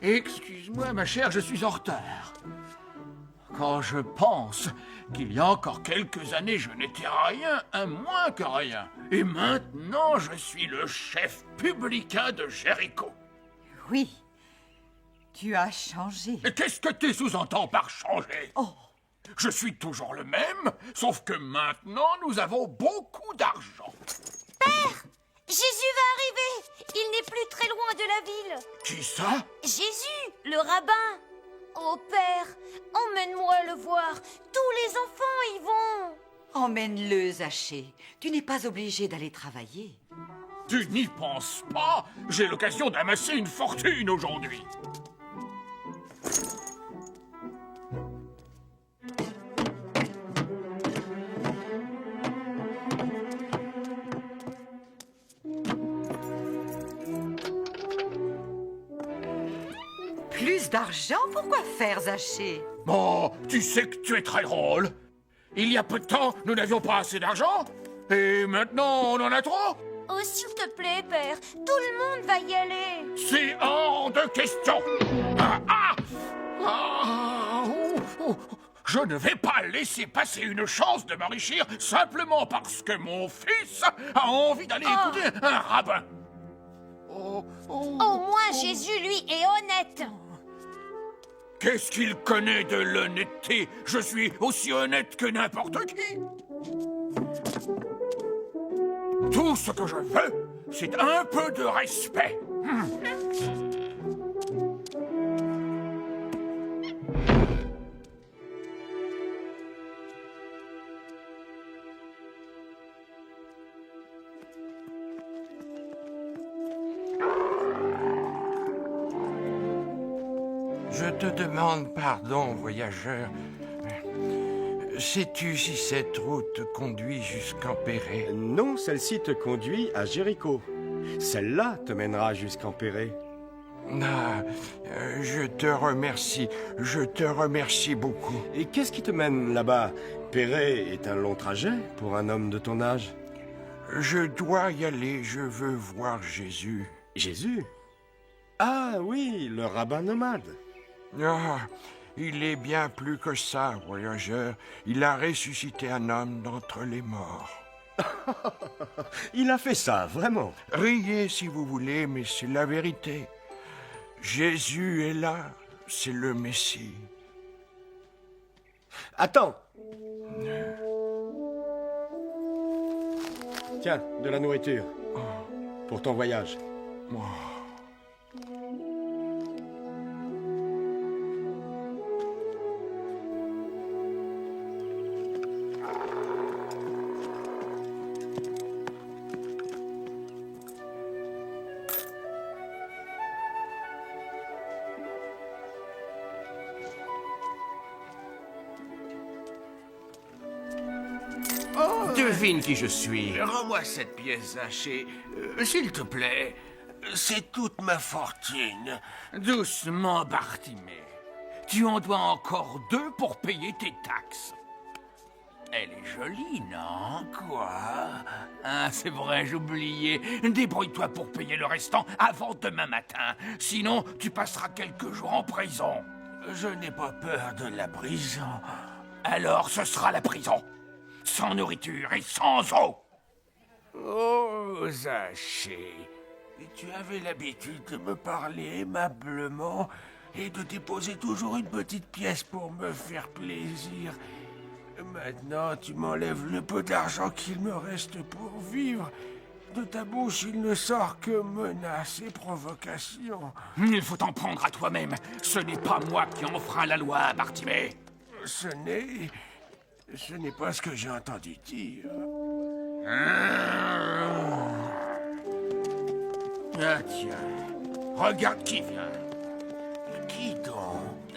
Excuse-moi, ma chère, je suis en retard. Quand je pense qu'il y a encore quelques années, je n'étais rien, un moins que rien. Et maintenant, je suis le chef publicain de Jéricho. Oui, tu as changé. Et qu'est-ce que tu sous-entends par changer? Oh, Je suis toujours le même, sauf que maintenant, nous avons beaucoup d'argent. Jésus va arriver. Il n'est plus très loin de la ville. Qui ça? Jésus, le rabbin. Oh Père, emmène-moi le voir. Tous les enfants y vont. emmène-le, Zachée. Tu n'es pas obligé d'aller travailler. Tu n'y penses pas? J'ai l'occasion d'amasser une fortune aujourd'hui. Plus d'argent? Pourquoi faire, Zachée? Oh, tu sais que tu es très drôle. Il y a peu de temps, nous n'avions pas assez d'argent. Et maintenant, on en a trop. Oh, s'il te plaît, Père, tout le monde va y aller. C'est hors de question. Je ne vais pas laisser passer une chance de m'enrichir simplement parce que mon fils a envie d'aller écouter un rabbin. Au moins, Jésus, lui, est honnête. Qu'est-ce qu'il connaît de l'honnêteté? Je suis aussi honnête que n'importe qui. Tout ce que je veux, c'est un peu de respect. Je te demande pardon, voyageur. Sais-tu si cette route conduit jusqu'en Péret? Non, celle-ci te conduit à Jéricho. Celle-là te mènera jusqu'en Péret. Ah, je te remercie beaucoup. Et qu'est-ce qui te mène là-bas? Péret est un long trajet pour un homme de ton âge. Je dois y aller, je veux voir Jésus. Jésus? Ah oui, le rabbin nomade. Ah, il est bien plus que ça, voyageur. Il a ressuscité un homme d'entre les morts. Il a fait ça, vraiment. Riez si vous voulez, mais c'est la vérité. Jésus est là, c'est le Messie. Attends. Tiens, de la nourriture. Pour ton voyage. Devine qui je suis. Rends-moi cette pièce, Zachée. S'il te plaît. C'est toute ma fortune. Doucement, Bartimée. Tu en dois encore 2 pour payer tes taxes. Elle est jolie, non? Quoi? Ah, c'est vrai, j'oubliais. Débrouille-toi pour payer le restant avant demain matin. Sinon, tu passeras quelques jours en prison. Je n'ai pas peur de la prison. Alors, ce sera la prison. Sans nourriture et sans eau. Oh, Zachée. Tu avais l'habitude de me parler aimablement et de déposer toujours une petite pièce pour me faire plaisir. Maintenant, tu m'enlèves le peu d'argent qu'il me reste pour vivre. De ta bouche, il ne sort que menaces et provocations. Il faut t'en prendre à toi-même. Ce n'est pas moi qui enfreins la loi, Bartimée. Ce n'est pas ce que j'ai entendu dire. Ah tiens, regarde qui vient. Qui donc?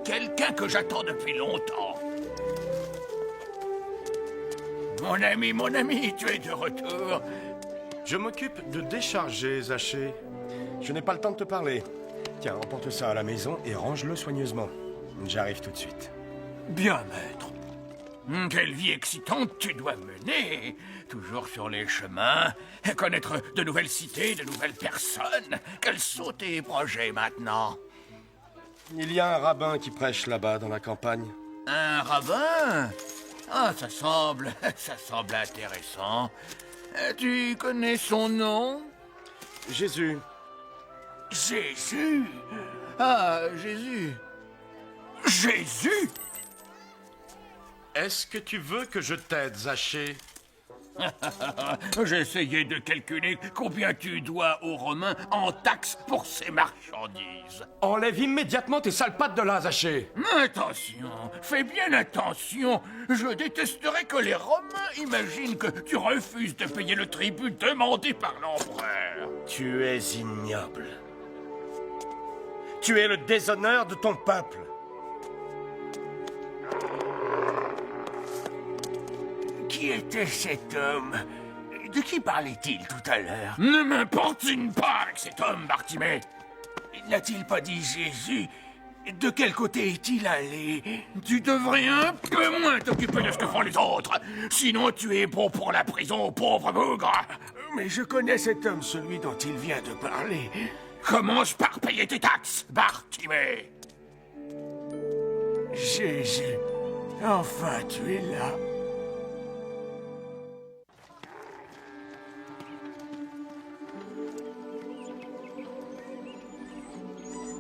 Quelqu'un que j'attends depuis longtemps. Mon ami, tu es de retour. Je m'occupe de décharger, Zachée. Je n'ai pas le temps de te parler. Tiens, emporte ça à la maison et range-le soigneusement. J'arrive tout de suite. Bien, maître. Quelle vie excitante tu dois mener, toujours sur les chemins, connaître de nouvelles cités, de nouvelles personnes. Quels sont tes projets maintenant? Il y a un rabbin qui prêche là-bas dans la campagne. Un rabbin? Ah, ça semble intéressant. Tu connais son nom? Jésus. Jésus? Ah, Jésus. Jésus? Est-ce que tu veux que je t'aide, Zachée? J'ai essayé de calculer combien tu dois aux Romains en taxes pour ces marchandises. Enlève immédiatement tes sales pattes de là, Zachée. Attention, fais bien attention. Je détesterais que les Romains imaginent que tu refuses de payer le tribut demandé par l'empereur. Tu es ignoble. Tu es le déshonneur de ton peuple. Qui était cet homme? De qui parlait-il tout à l'heure? Ne m'importune pas avec cet homme, Bartimée. N'a-t-il pas dit Jésus? De quel côté est-il allé? Tu devrais un peu moins t'occuper de ce que font les autres. Sinon, tu es bon pour la prison, pauvre bougre. Mais je connais cet homme, celui dont il vient de parler. Commence par payer tes taxes, Bartimée. Jésus, enfin tu es là.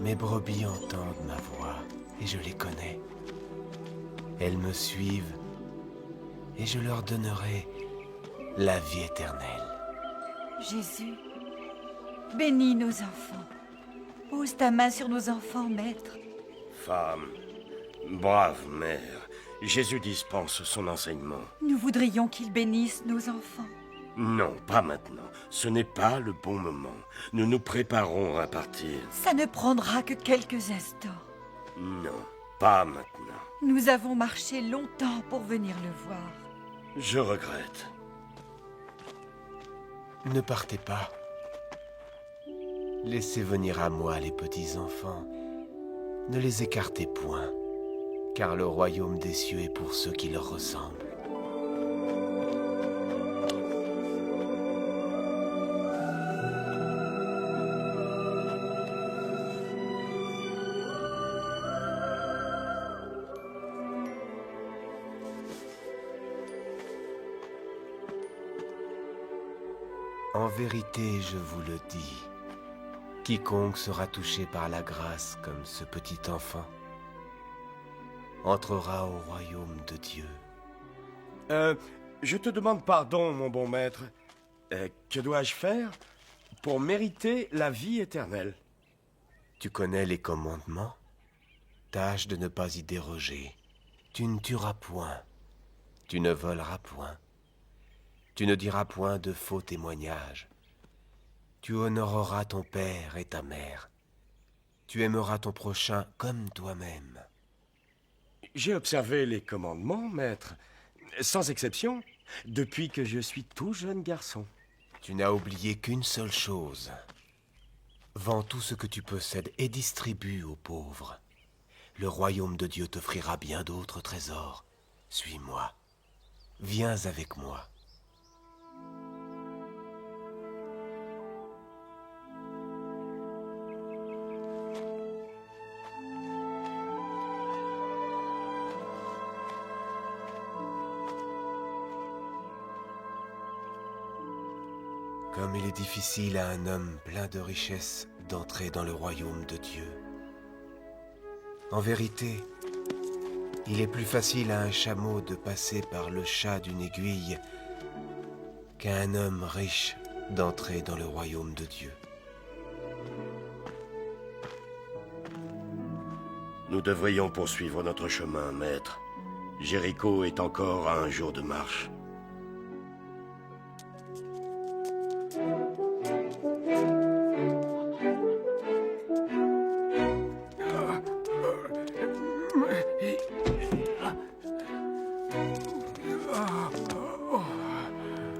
Mes brebis entendent ma voix, et je les connais. Elles me suivent, et je leur donnerai la vie éternelle. Jésus, bénis nos enfants. Pose ta main sur nos enfants, maître. Femme, brave mère, Jésus dispense son enseignement. Nous voudrions qu'il bénisse nos enfants. Non, pas maintenant. Ce n'est pas le bon moment. Nous nous préparons à partir. Ça ne prendra que quelques instants. Non, pas maintenant. Nous avons marché longtemps pour venir le voir. Je regrette. Ne partez pas. Laissez venir à moi les petits enfants. Ne les écartez point, car le royaume des cieux est pour ceux qui leur ressemblent. En vérité, je vous le dis, quiconque sera touché par la grâce comme ce petit enfant entrera au royaume de Dieu. Je te demande pardon, mon bon maître. Que dois-je faire pour mériter la vie éternelle? Tu connais les commandements? Tâche de ne pas y déroger. Tu ne tueras point. Tu ne voleras point. Tu ne diras point de faux témoignages. Tu honoreras ton père et ta mère. Tu aimeras ton prochain comme toi-même. J'ai observé les commandements, maître, sans exception, depuis que je suis tout jeune garçon. Tu n'as oublié qu'une seule chose. Vends tout ce que tu possèdes et distribue aux pauvres. Le royaume de Dieu t'offrira bien d'autres trésors. Suis-moi. Viens avec moi. Comme il est difficile à un homme plein de richesses d'entrer dans le royaume de Dieu. En vérité, il est plus facile à un chameau de passer par le chat d'une aiguille qu'à un homme riche d'entrer dans le royaume de Dieu. Nous devrions poursuivre notre chemin, maître. Jéricho est encore à un jour de marche.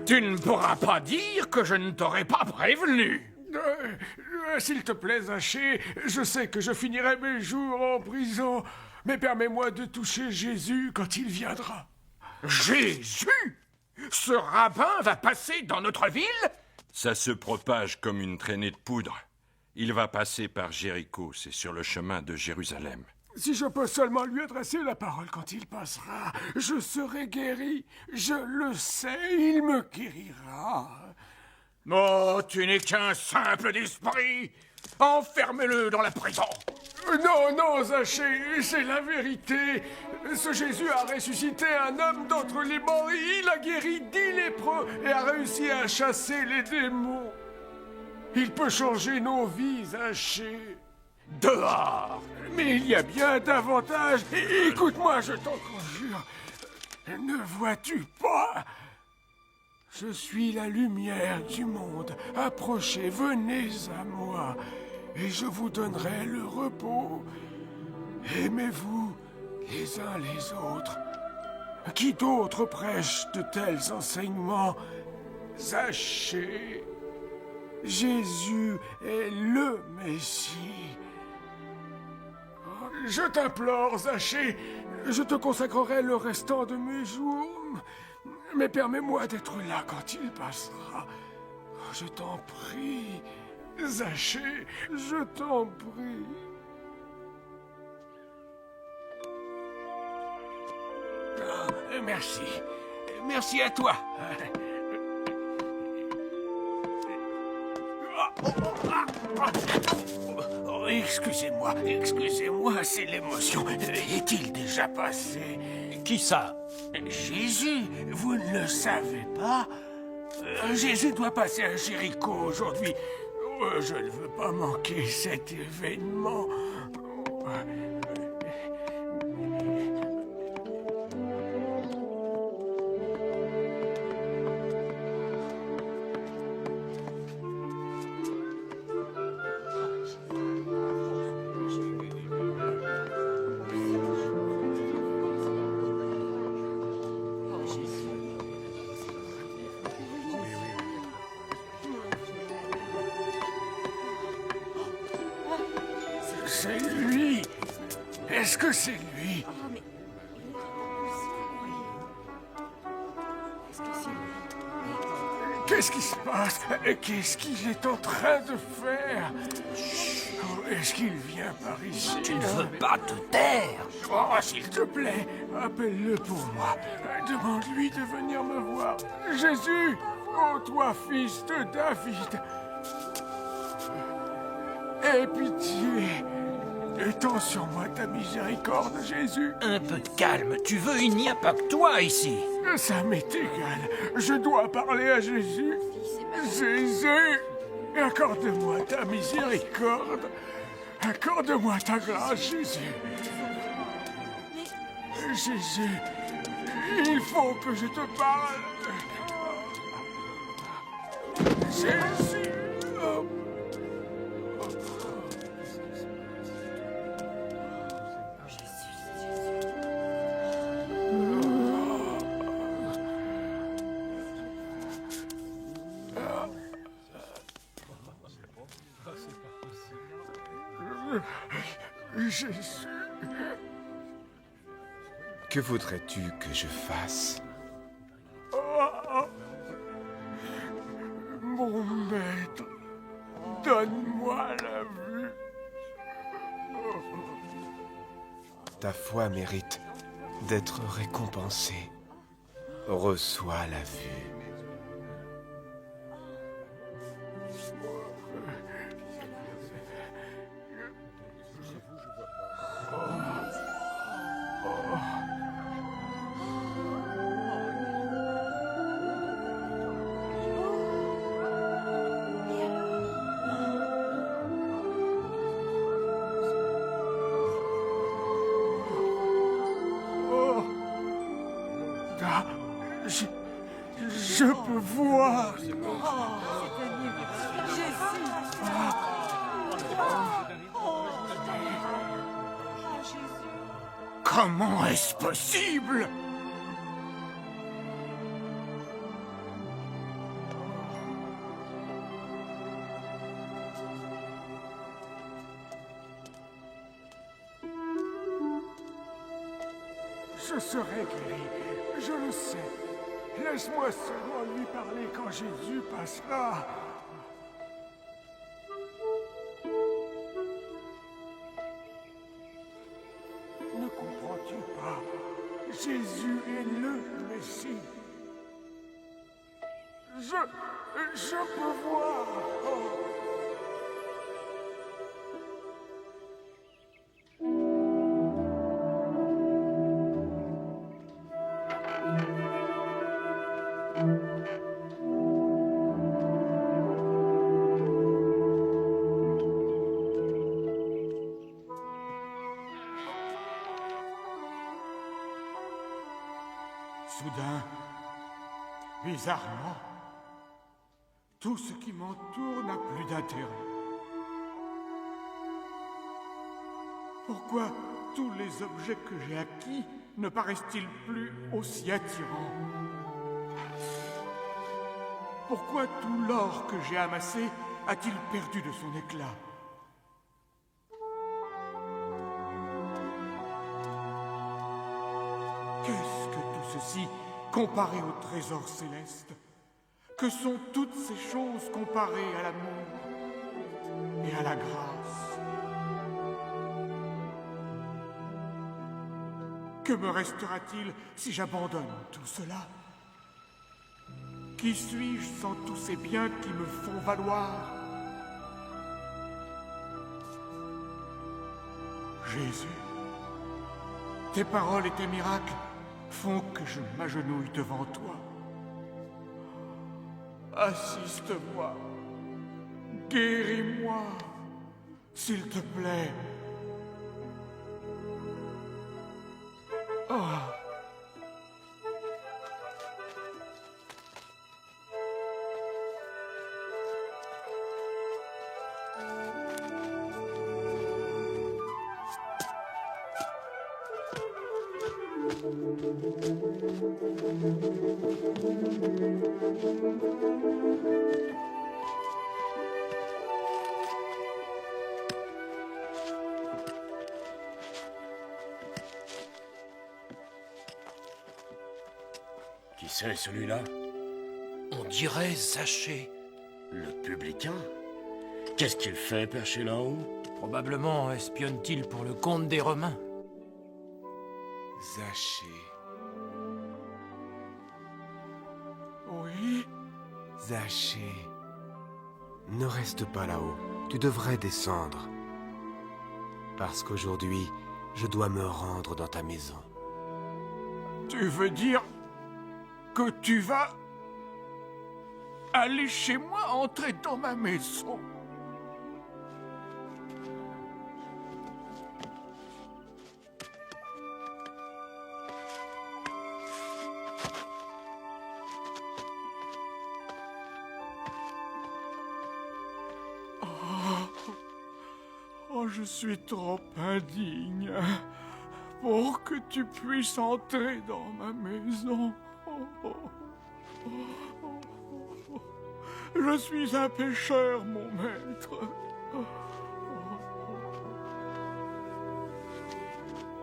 Tu ne pourras pas dire que je ne t'aurais pas prévenu. S'il te plaît, Zachée, je sais que je finirai mes jours en prison, mais permets-moi de toucher Jésus quand il viendra. Jésus! Ce rabbin va passer dans notre ville? Ça se propage comme une traînée de poudre. Il va passer par Jéricho, c'est sur le chemin de Jérusalem. Si je peux seulement lui adresser la parole quand il passera, je serai guéri. Je le sais, il me guérira. Oh, tu n'es qu'un simple d'esprit! Enfermez-le dans la prison! Non, non, Zachée, c'est la vérité. Ce Jésus a ressuscité un homme d'entre les morts. Il a guéri 10 lépreux et a réussi à chasser les démons. Il peut changer nos vies, Zachée. Dehors! Mais il y a bien davantage. Écoute-moi, je t'en conjure. Ne vois-tu pas? Je suis la lumière du monde. Approchez, venez à moi, et je vous donnerai le repos. Aimez-vous les uns les autres. Qui d'autre prêche de tels enseignements? Zachée, Jésus est le Messie. Je t'implore, Zachée, je te consacrerai le restant de mes jours. Mais permets-moi d'être là quand il passera. Je t'en prie, Zachée, je t'en prie. Merci. Merci à toi. Oh, excusez-moi, c'est l'émotion. Est-il déjà passé? Qui ça? Jésus, vous ne le savez pas? Jésus doit passer à Jéricho aujourd'hui. Je ne veux pas manquer cet événement. C'est lui. Est-ce que c'est lui? Qu'est-ce qui se passe? Qu'est-ce qu'il est en train de faire? Est-ce qu'il vient par ici? Tu ne veux pas te taire? Oh, s'il te plaît, appelle-le pour moi. Demande-lui de venir me voir. Jésus, ô toi, fils de David, aie pitié. Étends sur moi ta miséricorde, Jésus. Un peu de calme, tu veux, il n'y a pas que toi ici. Ça m'est égal. Je dois parler à Jésus. Jésus, accorde-moi ta miséricorde. Accorde-moi ta grâce, Jésus. Jésus, il faut que je te parle. Jésus. Oh. Jésus. Que voudrais-tu que je fasse? Oh, mon maître, donne-moi la vue. Ta foi mérite d'être récompensée. Reçois la vue. Ah, je peux voir. Comment est-ce possible? Je serai guéri. Je le sais. Laisse-moi seulement lui parler quand Jésus passera. Ne comprends-tu pas? Jésus est le Messie. Je peux voir. Oh. Soudain, bizarrement, tout ce qui m'entoure n'a plus d'intérêt. Pourquoi tous les objets que j'ai acquis ne paraissent-ils plus aussi attirants? Pourquoi tout l'or que j'ai amassé a-t-il perdu de son éclat? Qu'est-ce que tout ceci comparé au trésor céleste? Que sont toutes ces choses comparées à l'amour et à la grâce? Que me restera-t-il si j'abandonne tout cela? Qui suis-je sans tous ces biens qui me font valoir? Jésus, tes paroles et tes miracles font que je m'agenouille devant toi. Assiste-moi, guéris-moi, s'il te plaît. Oh. Qui c'est celui-là? On dirait Zachée. Le publicain? Qu'est-ce qu'il fait perché là-haut? Probablement espionne-t-il pour le compte des Romains. Zachée. Oui? Zachée. Ne reste pas là-haut. Tu devrais descendre. Parce qu'aujourd'hui, je dois me rendre dans ta maison. Tu veux dire que tu vas aller chez moi, entrer dans ma maison? Oh, je suis trop indigne pour que tu puisses entrer dans ma maison. Je suis un pécheur, mon maître.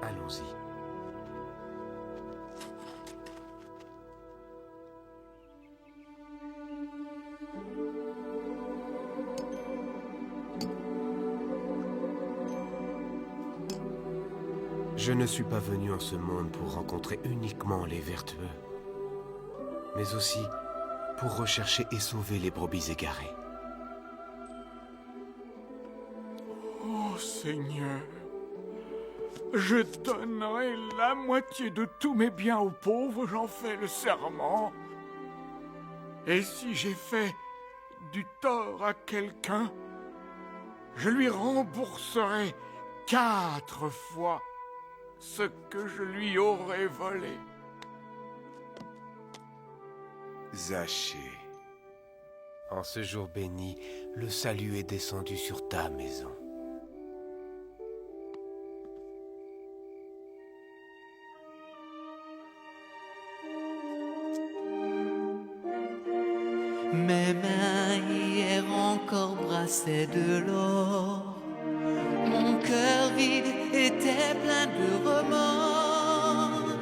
Allons-y. Je ne suis pas venu en ce monde pour rencontrer uniquement les vertueux, mais aussi pour rechercher et sauver les brebis égarées. Oh Seigneur, je donnerai la moitié de tous mes biens aux pauvres, j'en fais le serment. Et si j'ai fait du tort à quelqu'un, je lui rembourserai 4 fois ce que je lui aurais volé. Zachée, en ce jour béni, le salut est descendu sur ta maison. Mes mains hier encore brassaient de l'or. Mon cœur vide était plein de remords.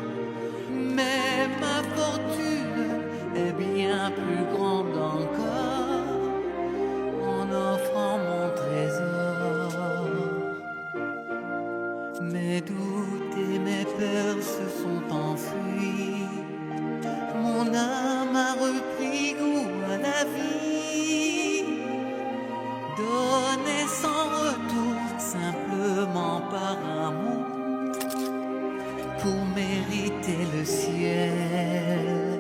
Mais mais ma fortune est bien plus grande encore en offrant mon trésor. Mes doutes et mes peurs se sont enfuis. Mon âme a repris goût à la vie. Donner sans retour, simplement par amour, pour mériter le ciel.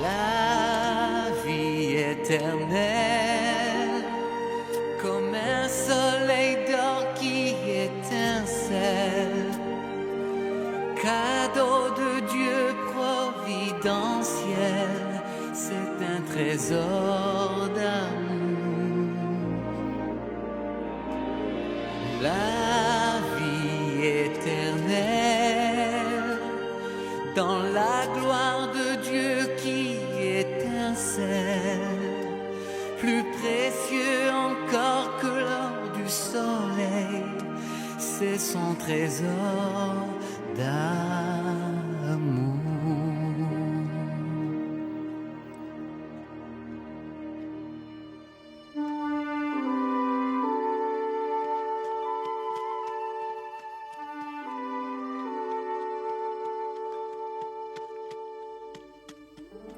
La vie éternelle, comme un soleil d'or qui étincelle, cadeau de Dieu providentiel, c'est un trésor d'amour. La vie éternelle, dans la gloire de Dieu qui étincelle, plus précieux encore que l'or du soleil, c'est son trésor d'amour.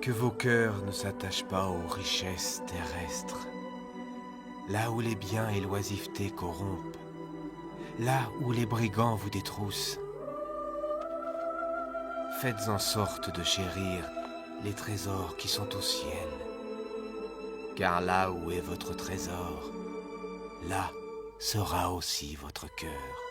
Que vos cœurs ne s'attachent pas aux richesses terrestres, là où les biens et l'oisiveté corrompent, là où les brigands vous détroussent. Faites en sorte de chérir les trésors qui sont au ciel, car là où est votre trésor, là sera aussi votre cœur.